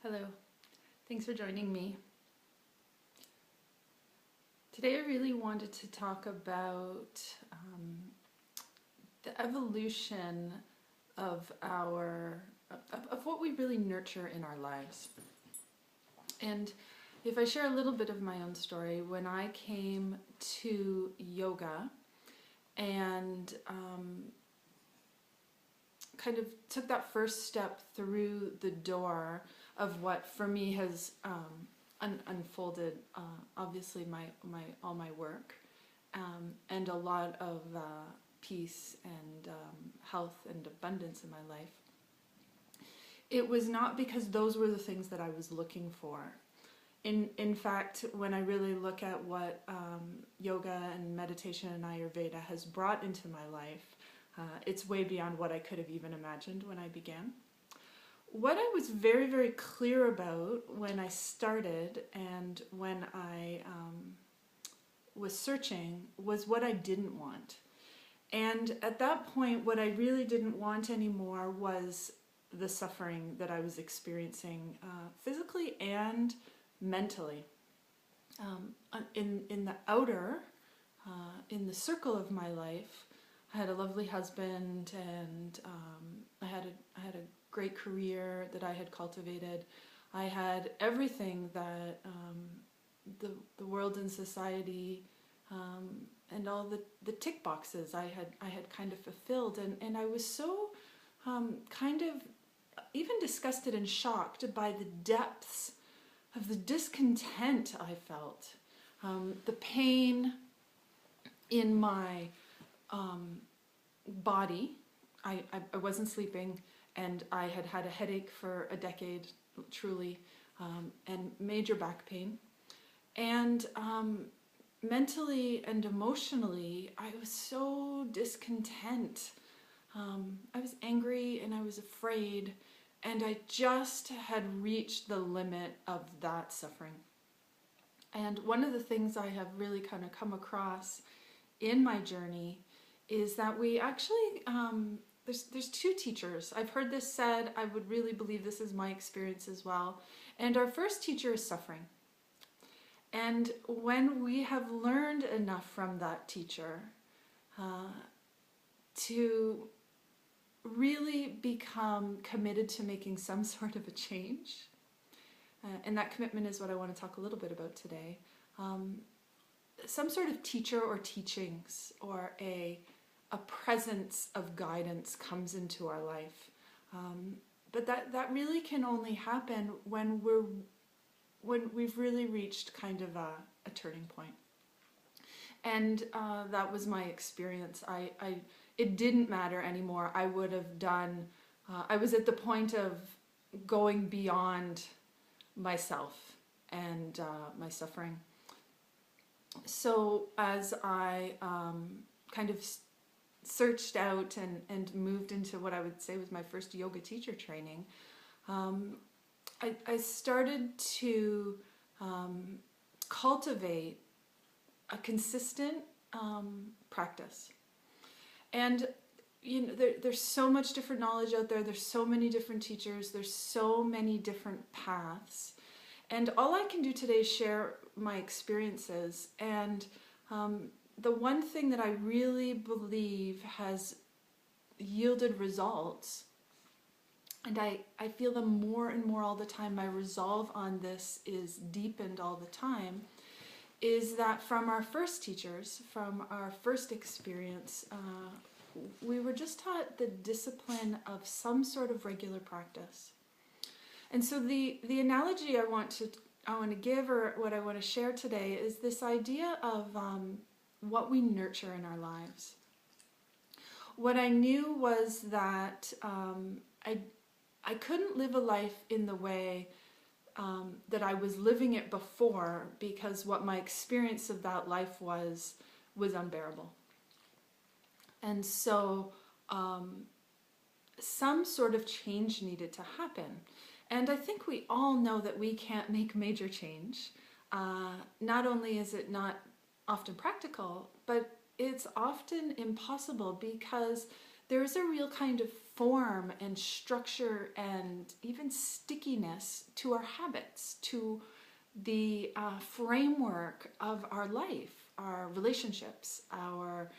Hello, thanks for joining me. Today I really wanted to talk about the evolution of of what we really nurture in our lives. And if I share a little bit of my own story, when I came to yoga and kind of took that first step through the door of what for me has unfolded, obviously all my work and a lot of peace and health and abundance in my life. It was not because those were the things that I was looking for. In fact, when I really look at what yoga and meditation and Ayurveda has brought into my life, it's way beyond what I could have even imagined when I began. What I was very, very clear about when I started and when I was searching was what I didn't want. And at that point, what I really didn't want anymore was the suffering that I was experiencing physically and mentally. In the outer, in the circle of my life, I had a lovely husband, and I had a great career that I had cultivated. I had everything that the world and society and all the tick boxes I had kind of fulfilled, and I was so kind of even disgusted and shocked by the depths of the discontent I felt, the pain in my body. I wasn't sleeping, and I had had a headache for a decade, truly, and major back pain. And mentally and emotionally, I was so discontent. I was angry and I was afraid, and I just had reached the limit of that suffering. And one of the things I have really kind of come across in my journey is that we actually, there's two teachers. I've heard this said, I would really believe this is my experience as well. And our first teacher is suffering. And when we have learned enough from that teacher to really become committed to making some sort of a change, and that commitment is what I want to talk a little bit about today, some sort of teacher or teachings or a presence of guidance comes into our life. But that really can only happen when we've really reached kind of a turning point. And that was my experience. It didn't matter anymore. I would have done, I was at the point of going beyond myself and my suffering. So as I kind of searched out and moved into what I would say was my first yoga teacher training, I started to cultivate a consistent practice. And you know, there's so much different knowledge out there. There's so many different teachers. There's so many different paths. And all I can do today is share my experiences. And the one thing that I really believe has yielded results, and I feel them more and more all the time, my resolve on this is deepened all the time, is that from our first teachers, from our first experience, we were just taught the discipline of some sort of regular practice. And so the analogy I want to give, or what I want to share today, is this idea of what we nurture in our lives. What I knew was that I couldn't live a life in the way that I was living it before, because what my experience of that life was unbearable. And so some sort of change needed to happen. And I think we all know that we can't make major change. Not only is it not often practical, but it's often impossible, because there's a real kind of form and structure and even stickiness to our habits, to the framework of our life, our relationships, our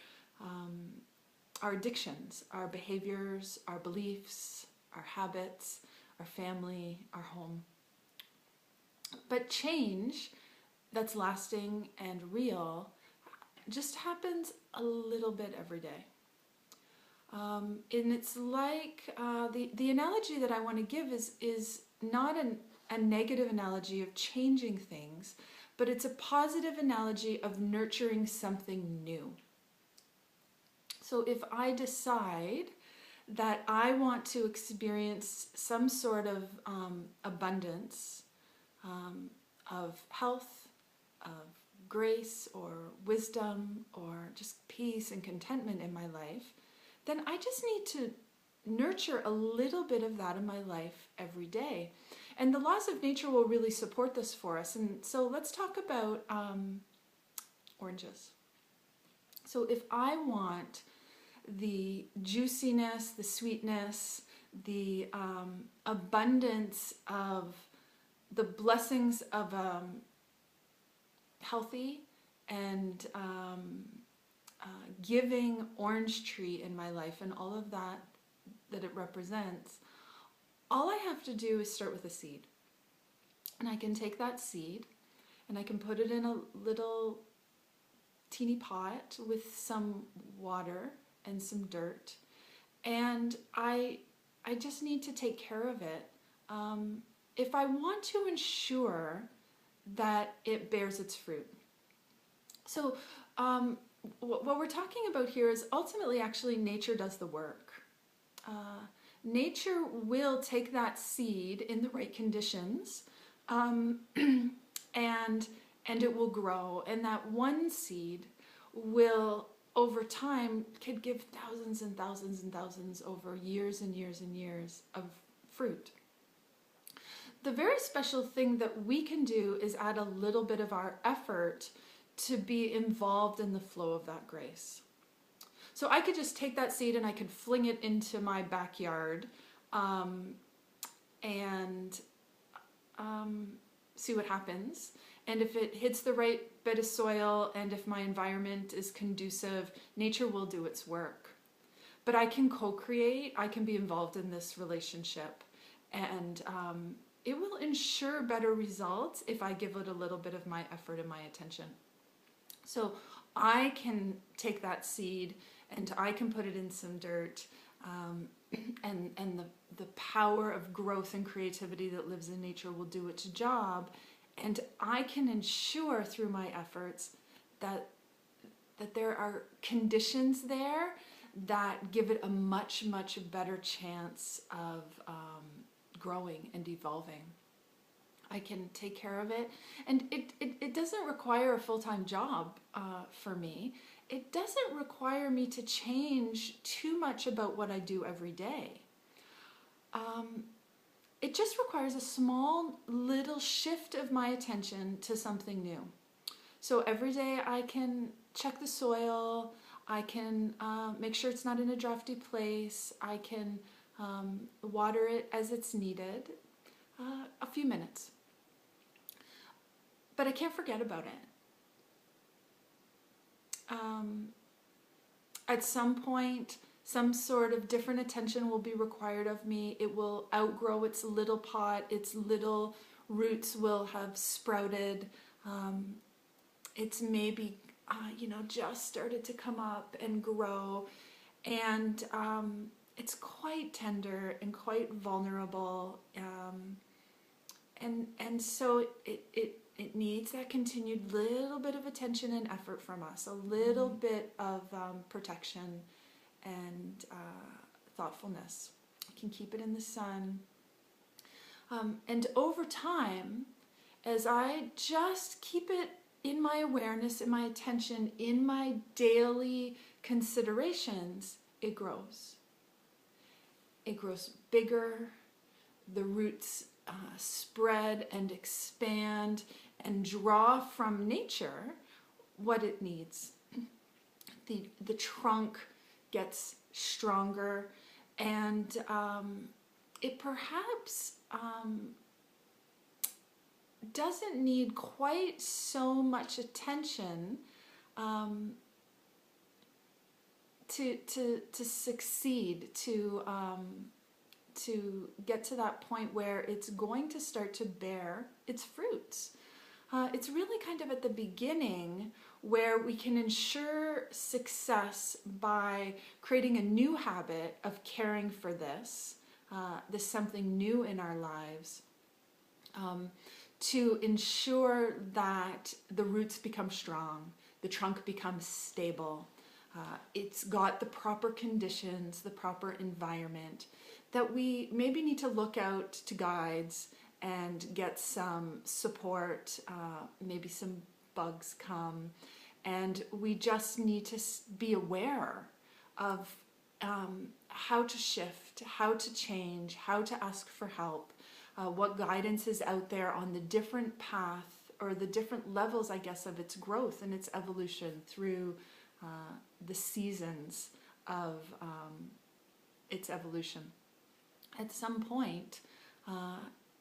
addictions, our behaviors, our beliefs, our habits, our family, our home. But change that's lasting and real just happens a little bit every day. And it's like the analogy that I want to give is not a negative analogy of changing things, but it's a positive analogy of nurturing something new. So if I decide that I want to experience some sort of abundance of health, of grace or wisdom or just peace and contentment in my life, then I just need to nurture a little bit of that in my life every day. And the laws of nature will really support this for us. And so let's talk about oranges. So if I want the juiciness, the sweetness, the abundance of the blessings of healthy and giving orange tree in my life and all of that it represents, all I have to do is start with a seed. And I can take that seed and I can put it in a little teeny pot with some water and some dirt. And I just need to take care of it. If I want to ensure that it bears its fruit. So what we're talking about here is ultimately actually nature does the work. Nature will take that seed in the right conditions and it will grow. And that one seed will, over time, could give thousands and thousands and thousands over years and years and years of fruit. The very special thing that we can do is add a little bit of our effort to be involved in the flow of that grace. So I could just take that seed and I could fling it into my backyard and see what happens. And if it hits the right bit of soil and if my environment is conducive, nature will do its work. But I can co-create, I can be involved in this relationship, and it will ensure better results if I give it a little bit of my effort and my attention. So I can take that seed and I can put it in some dirt, and the power of growth and creativity that lives in nature will do its job, and I can ensure through my efforts that there are conditions there that give it a much, much better chance of growing and evolving. I can take care of it, and it doesn't require a full-time job for me. It doesn't require me to change too much about what I do every day. It just requires a small little shift of my attention to something new. So every day I can check the soil, I can make sure it's not in a drafty place, I can water it as it's needed, a few minutes. But I can't forget about it. At some point, some sort of different attention will be required of me. It will outgrow its little pot, its little roots will have sprouted. It's maybe, just started to come up and grow. And it's quite tender and quite vulnerable. And so it needs that continued little bit of attention and effort from us, a little bit of protection and thoughtfulness. I can keep it in the sun. And over time, as I just keep it in my awareness, in my attention, in my daily considerations, it grows. It grows bigger, the roots spread and expand and draw from nature what it needs. The trunk gets stronger, And it perhaps doesn't need quite so much attention to succeed, to get to that point where it's going to start to bear its fruits. It's really kind of at the beginning where we can ensure success by creating a new habit of caring for this something new in our lives, to ensure that the roots become strong, the trunk becomes stable, it's got the proper conditions, the proper environment, that we maybe need to look out to guides and get some support, maybe some bugs come, and we just need to be aware of how to shift, how to change, how to ask for help, what guidance is out there on the different path or the different levels, I guess, of its growth and its evolution through the seasons of its evolution. At some point,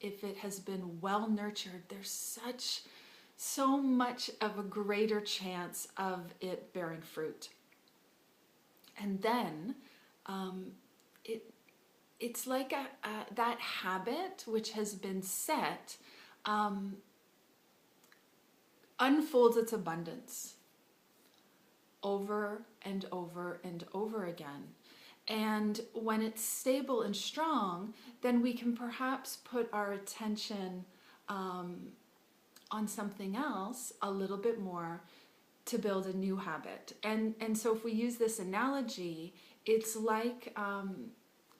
if it has been well nurtured, there's so much of a greater chance of it bearing fruit. And then it's like that habit which has been set unfolds its abundance over and over and over again. And when it's stable and strong, then we can perhaps put our attention on something else a little bit more to build a new habit. And so if we use this analogy, it's like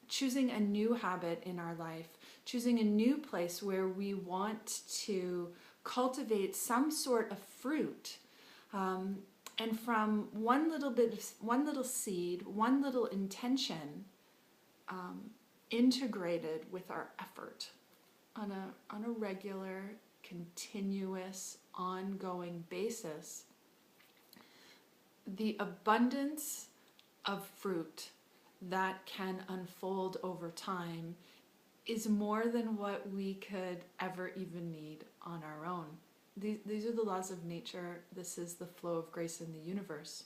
choosing a new habit in our life, choosing a new place where we want to cultivate some sort of fruit. And from one little seed, one little intention, integrated with our effort on a regular, continuous, ongoing basis, the abundance of fruit that can unfold over time is more than what we could ever even need on our own. These are the laws of nature. This is the flow of grace in the universe.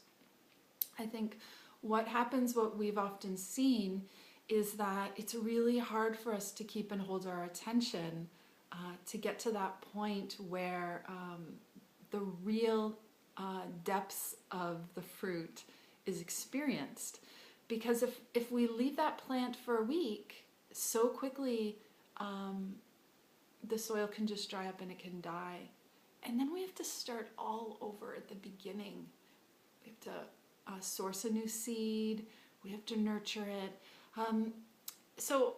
I think what we've often seen is that it's really hard for us to keep and hold our attention to get to that point where the real depths of the fruit is experienced. Because if we leave that plant for a week, so quickly the soil can just dry up and it can die. And then we have to start all over at the beginning. We have to source a new seed. We have to nurture it. So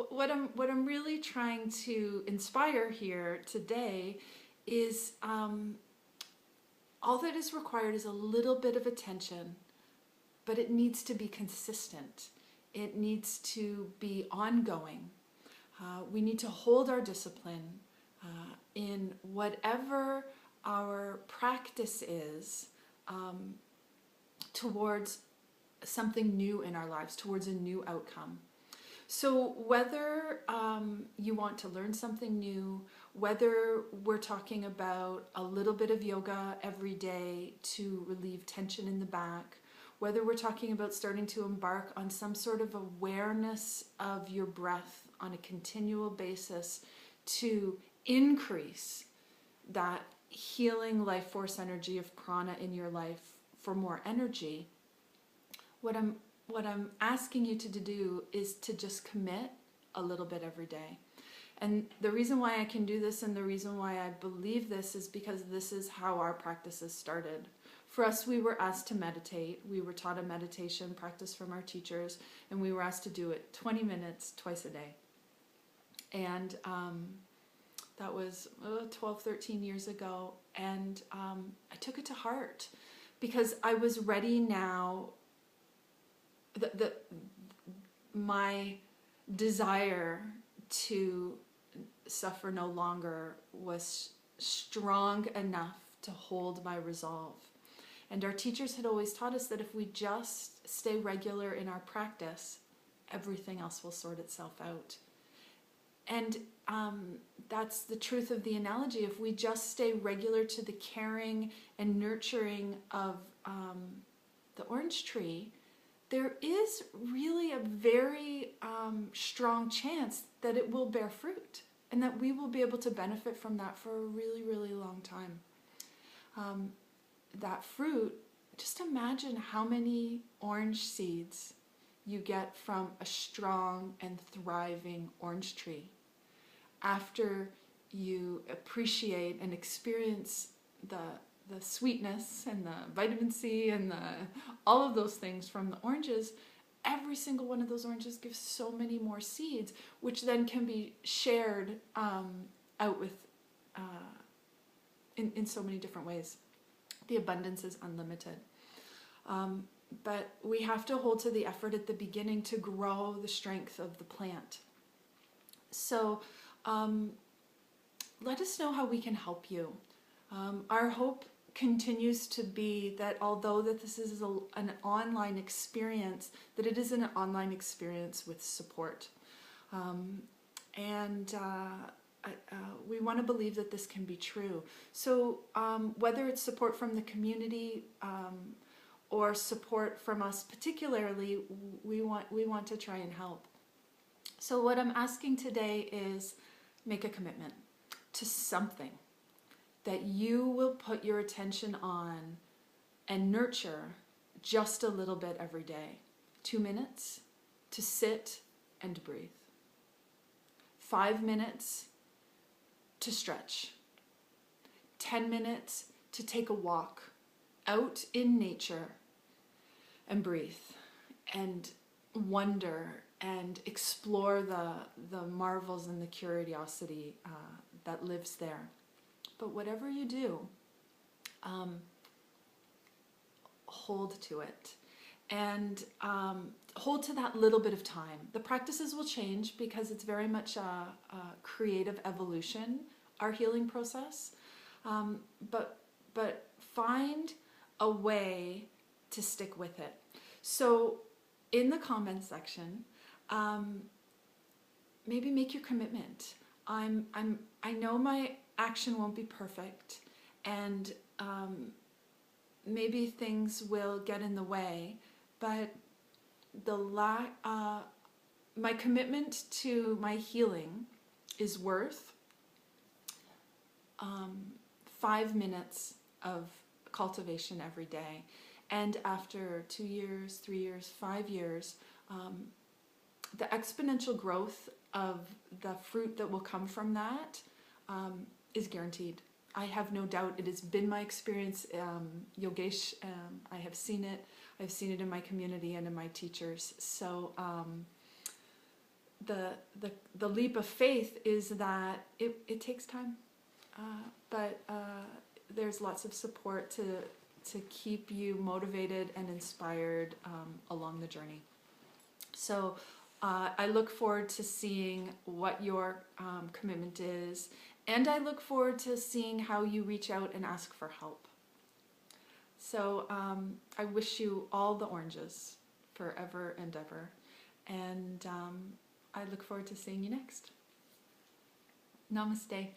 what I'm really trying to inspire here today is all that is required is a little bit of attention, but it needs to be consistent. It needs to be ongoing. We need to hold our discipline in whatever our practice is towards something new in our lives, towards a new outcome. So whether you want to learn something new, whether we're talking about a little bit of yoga every day to relieve tension in the back, whether we're talking about starting to embark on some sort of awareness of your breath on a continual basis to increase that healing life force energy of prana in your life for more energy, what I'm asking you to do is to just commit a little bit every day. And the reason why I can do this and the reason why I believe this is because this is how our practices started. For us, we were asked to meditate. We were taught a meditation practice from our teachers, and we were asked to do it 20 minutes twice a day. And that was 12, 13 years ago, and I took it to heart because I was ready now. My desire to suffer no longer was strong enough to hold my resolve. And our teachers had always taught us that if we just stay regular in our practice, everything else will sort itself out. And that's the truth of the analogy. If we just stay regular to the caring and nurturing of the orange tree, there is really a very strong chance that it will bear fruit and that we will be able to benefit from that for a really, really long time. That fruit, just imagine how many orange seeds you get from a strong and thriving orange tree after you appreciate and experience the sweetness and the vitamin C and all of those things from the oranges. Every single one of those oranges gives so many more seeds, which then can be shared out with in so many different ways. The abundance is unlimited. But we have to hold to the effort at the beginning to grow the strength of the plant. So let us know how we can help you. Our hope continues to be that although that this is an online experience, that it is an online experience with support. We want to believe that this can be true. So whether it's support from the community or support from us particularly, we want to try and help. So what I'm asking today is make a commitment to something that you will put your attention on and nurture just a little bit every day. 2 minutes to sit and breathe. 5 minutes to stretch. 10 minutes to take a walk out in nature and breathe and wonder and explore the marvels and the curiosity that lives there. But whatever you do, hold to it and hold to that little bit of time. The practices will change because it's very much a creative evolution, our healing process. But find a way to stick with it. So in the comments section, maybe make your commitment. I know my action won't be perfect, and maybe things will get in the way, but my commitment to my healing is worth 5 minutes of cultivation every day. And after 2 years, 3 years, 5 years, the exponential growth of the fruit that will come from that is guaranteed. I have no doubt. It has been my experience. Yogesh, I have seen it. I've seen it in my community and in my teachers. So the leap of faith is that it takes time, but there's lots of support to keep you motivated and inspired along the journey. So I look forward to seeing what your commitment is, and I look forward to seeing how you reach out and ask for help. So I wish you all the oranges forever and ever, and I look forward to seeing you next. Namaste.